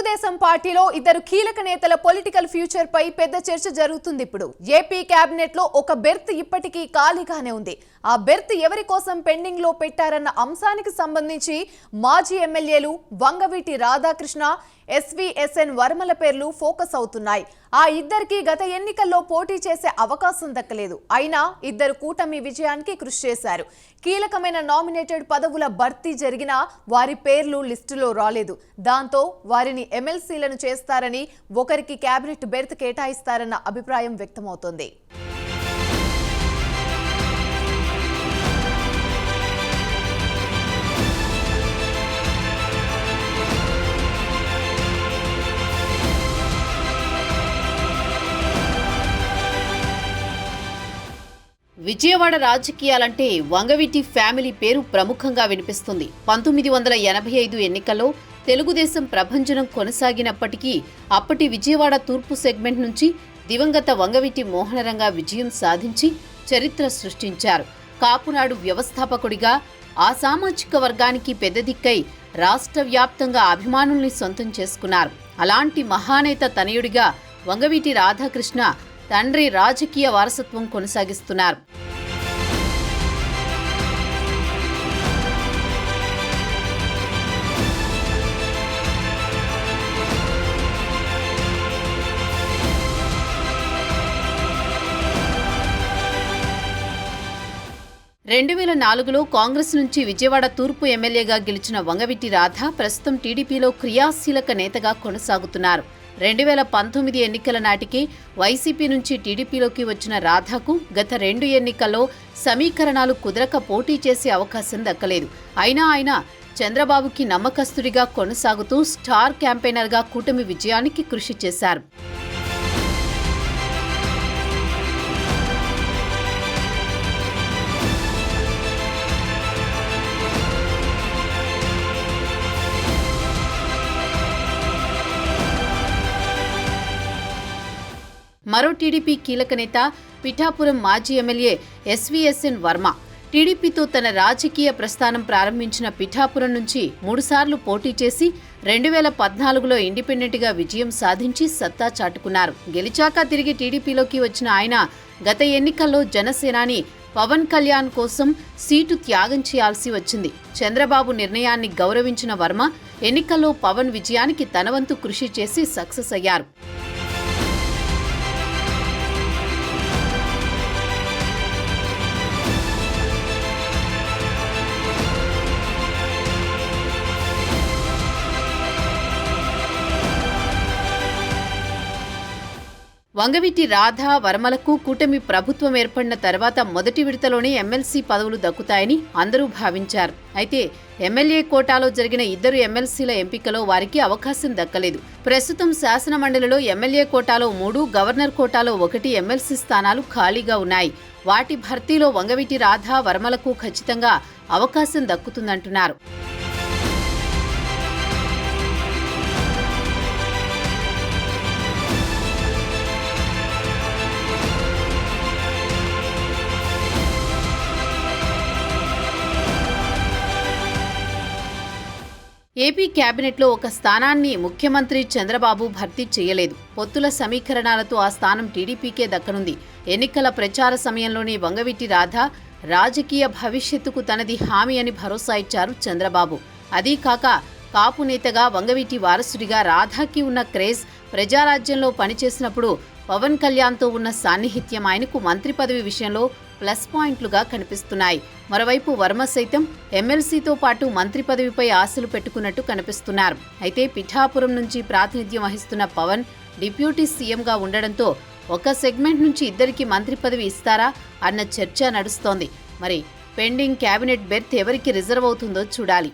తెలుగుదేశం పార్టీలో ఇద్దరు కీలక నేతల పొలిటికల్ ఫ్యూచర్ పై పెద్ద చర్చ జరుగుతుంది. ఇప్పుడు ఏపీ కేబినెట్ లో ఒక బెర్త్ ఇప్పటికీ ఖాళీగానే ఉంది. ఆ బెర్త్ ఎవరి కోసం పెండింగ్ లో పెట్టారన్న అంశానికి సంబంధించి మాజీ ఎమ్మెల్యేలు వంగవీటి రాధాకృష్ణ, ఎస్వీఎస్ఎన్ వర్మల పేర్లు ఫోకస్ అవుతున్నాయి. ఆ ఇద్దరికి గత ఎన్నికల్లో పోటీ చేసే అవకాశం దక్కలేదు. అయినా ఇద్దరు కూటమి విజయానికి కృషి చేశారు. కీలకమైన నామినేటెడ్ పదవుల భర్తీ జరిగినా వారి పేర్లు లిస్టులో రాలేదు. దాంతో వారిని ఎమ్మెల్సీలను చేస్తారని, ఒకరికి కేబినెట్ బెర్త్ కేటాయిస్తారన్న అభిప్రాయం వ్యక్తమవుతోంది. విజయవాడ రాజకీయాలంటే వంగవీటి ఫ్యామిలీ పేరు ప్రముఖంగా వినిపిస్తుంది. 1985 ఎన్నికల్లో తెలుగుదేశం ప్రభంజనం కొనసాగినప్పటికీ అప్పటి విజయవాడ తూర్పు సెగ్మెంట్ నుంచి దివంగత వంగవీటి మోహనరంగ విజయం సాధించి చరిత్ర సృష్టించారు. కాపునాడు వ్యవస్థాపకుడిగా ఆ సామాజిక వర్గానికి పెద్ద దిక్కై రాష్ట్ర వ్యాప్తంగా అభిమానుల్ని సొంతం చేసుకున్నారు. అలాంటి మహానేత తనయుడిగా వంగవీటి రాధాకృష్ణ తండ్రి రాజకీయ వారసత్వం కొనసాగిస్తున్నారు. కాంగ్రెస్ నుంచి విజయవాడ తూర్పు ఎమ్మెల్యేగా గెలిచిన వంగవీటి రాధ ప్రస్తుతం టీడీపీలో క్రియాశీలక నేతగా కొనసాగుతున్నారు. 2019 ఎన్నికల నాటికి వైసీపీ నుంచి టీడీపీలోకి వచ్చిన రాధాకు గత 2 ఎన్నికల్లో సమీకరణాలు కుదరక పోటీ చేసే అవకాశం దక్కలేదు. అయినా ఆయన చంద్రబాబుకి నమ్మకస్తుడిగా కొనసాగుతూ స్టార్ క్యాంపెయినర్గా కూటమి విజయానికి కృషి చేశారు. మరో టీడీపీ కీలక నేత పిఠాపురం మాజీ ఎమ్మెల్యే ఎస్వీఎస్ఎన్ వర్మ. టీడీపీతో తన రాజకీయ ప్రస్థానం ప్రారంభించిన పిఠాపురం నుంచి 3 సార్లు పోటీ చేసి 2014లో ఇండిపెండెంట్గా విజయం సాధించి సత్తా చాటుకున్నారు. గెలిచాక తిరిగి టీడీపీలోకి వచ్చిన ఆయన గత ఎన్నికల్లో జనసేనాని పవన్ కళ్యాణ్ కోసం సీటు త్యాగం చేయాల్సి వచ్చింది. చంద్రబాబు నిర్ణయాన్ని గౌరవించిన వర్మ ఎన్నికల్లో పవన్ విజయానికి తన వంతు కృషి చేసి సక్సెస్ అయ్యారు. వంగవీటి రాధ, వర్మలకు కూటమి ప్రభుత్వం ఏర్పడిన తర్వాత మొదటి విడతలోనే ఎమ్మెల్సీ పదవులు దక్కుతాయని అందరూ భావించారు. అయితే ఎమ్మెల్యే కోటాలో జరిగిన 2 ఎమ్మెల్సీల ఎంపికలో వారికి అవకాశం దక్కలేదు. ప్రస్తుతం శాసనమండలిలో ఎమ్మెల్యే కోటాలో 3, గవర్నర్ కోటాలో 1 ఎమ్మెల్సీ స్థానాలు ఖాళీగా ఉన్నాయి. వాటి భర్తీలో వంగవీటి రాధ, వర్మలకు ఖచ్చితంగా అవకాశం దక్కుతుందంటున్నారు. ఏపీ కేబినెట్లో ఒక స్థానాన్ని ముఖ్యమంత్రి చంద్రబాబు భర్తీ చేయలేదు. పొత్తుల సమీకరణాలతో ఆ స్థానం టీడీపీకే దక్కనుంది. ఎన్నికల ప్రచార సమయంలోనే వంగవీటి రాధ రాజకీయ భవిష్యత్తుకు తనది హామీ అని భరోసా ఇచ్చారు చంద్రబాబు. అదీ కాక కాపు నేతగా వంగవీటి వారసుడిగా రాధాకి ఉన్న క్రేజ్, ప్రజారాజ్యంలో పనిచేసినప్పుడు పవన్ కళ్యాణ్తో ఉన్న సాన్నిహిత్యం ఆయనకు మంత్రి పదవి విషయంలో ప్లస్ పాయింట్లుగా కనిపిస్తున్నాయి. మరోవైపు వర్మ సైతం ఎమ్మెల్సీతో పాటు మంత్రి పదవిపై ఆశలు పెట్టుకున్నట్టు కనిపిస్తున్నారు. అయితే పిఠాపురం నుంచి ప్రాతినిధ్యం వహిస్తున్న పవన్ డిప్యూటీ సీఎంగా ఉండడంతో ఒక సెగ్మెంట్ నుంచి ఇద్దరికి మంత్రి పదవి ఇస్తారా అన్న చర్చ నడుస్తోంది. మరి పెండింగ్ కేబినెట్ బెర్త్ ఎవరికి రిజర్వ్ అవుతుందో చూడాలి.